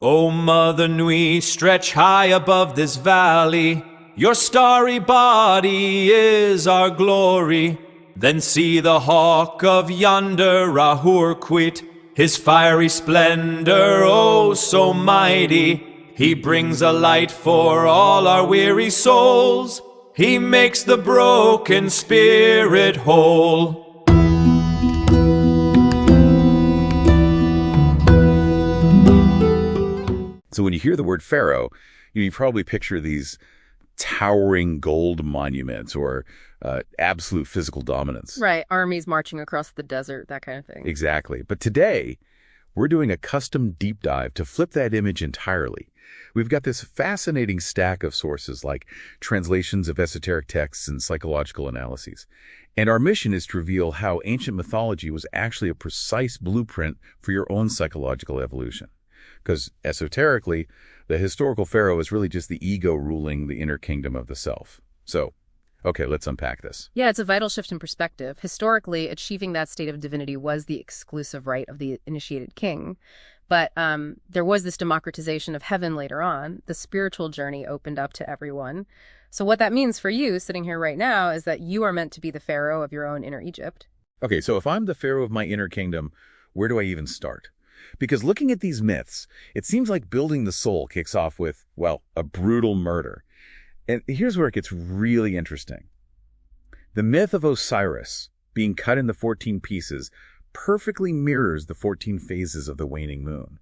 O Mother Nui, stretch high above this valley. Your starry body is our glory. Then see the hawk of yonder Ahurquit, his fiery splendor, oh so mighty. He brings a light for all our weary souls. He makes the broken spirit whole. So when you hear the word pharaoh, you probably picture these towering gold monuments or absolute physical dominance. Right, armies marching across the desert, that kind of thing. Exactly. But today, we're doing a custom deep dive to flip that image entirely. We've got this fascinating stack of sources like translations of esoteric texts and psychological analyses. And our mission is to reveal how ancient mythology was actually a precise blueprint for your own psychological evolution. Because esoterically, the historical pharaoh is really just the ego ruling the inner kingdom of the self. So, okay, let's unpack this. Yeah, it's a vital shift in perspective. Historically, achieving that state of divinity was the exclusive right of the initiated king. But there was this democratization of heaven later on. The spiritual journey opened up to everyone. So what that means for you, sitting here right now, is that you are meant to be the pharaoh of your own inner Egypt. Okay, so if I'm the pharaoh of my inner kingdom, where do I even start? Because looking at these myths, it seems like building the soul kicks off with, well, a brutal murder. And here's where it gets really interesting. The myth of Osiris being cut into 14 pieces perfectly mirrors the 14 phases of the waning moon.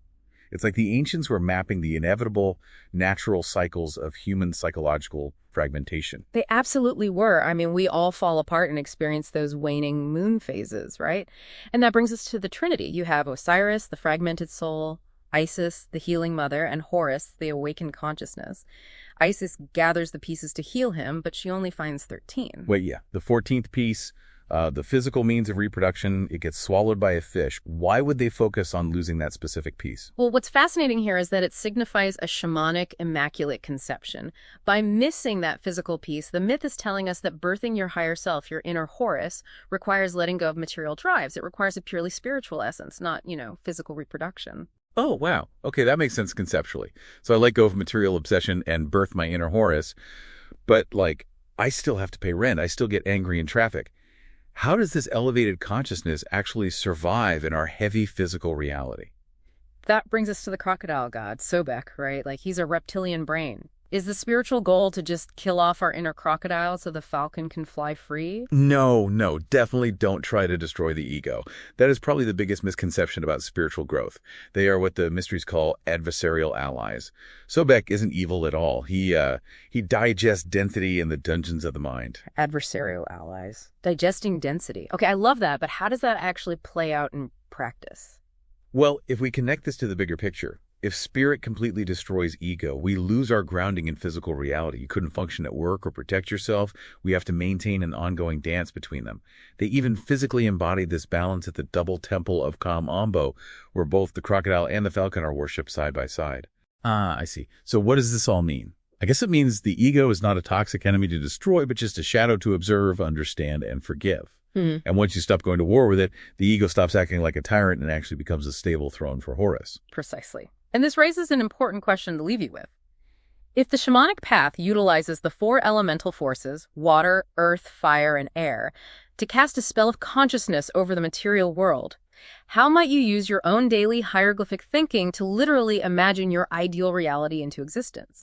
It's like the ancients were mapping the inevitable natural cycles of human psychological fragmentation. They absolutely were. I mean, we all fall apart and experience those waning moon phases, right? And that brings us to the Trinity. You have Osiris, the fragmented soul, Isis, the healing mother, and Horus, the awakened consciousness. Isis gathers the pieces to heal him, but she only finds 13. Wait, yeah. The 14th piece, the physical means of reproduction, it gets swallowed by a fish. Why would they focus on losing that specific piece? Well, what's fascinating here is that it signifies a shamanic immaculate conception. By missing that physical piece, the myth is telling us that birthing your higher self, your inner Horus, requires letting go of material drives. It requires a purely spiritual essence, not, physical reproduction. Oh, wow. Okay, that makes sense conceptually. So I let go of material obsession and birth my inner Horus. But, I still have to pay rent. I still get angry in traffic. How does this elevated consciousness actually survive in our heavy physical reality? That brings us to the crocodile god, Sobek, right? He's a reptilian brain. Is the spiritual goal to just kill off our inner crocodile so the falcon can fly free? No, definitely don't try to destroy the ego. That is probably the biggest misconception about spiritual growth. They are what the mysteries call adversarial allies. Sobek isn't evil at all. He digests density in the dungeons of the mind. Adversarial allies. Digesting density. Okay, I love that, but how does that actually play out in practice? Well, if we connect this to the bigger picture, if spirit completely destroys ego, we lose our grounding in physical reality. You couldn't function at work or protect yourself. We have to maintain an ongoing dance between them. They even physically embodied this balance at the double temple of Kam-Ombo, where both the crocodile and the falcon are worshipped side by side. Ah, I see. So what does this all mean? I guess it means the ego is not a toxic enemy to destroy, but just a shadow to observe, understand, and forgive. Mm-hmm. And once you stop going to war with it, the ego stops acting like a tyrant and actually becomes a stable throne for Horus. Precisely. And this raises an important question to leave you with. If the shamanic path utilizes the 4 elemental forces, water, earth, fire, and air, to cast a spell of consciousness over the material world, how might you use your own daily hieroglyphic thinking to literally imagine your ideal reality into existence?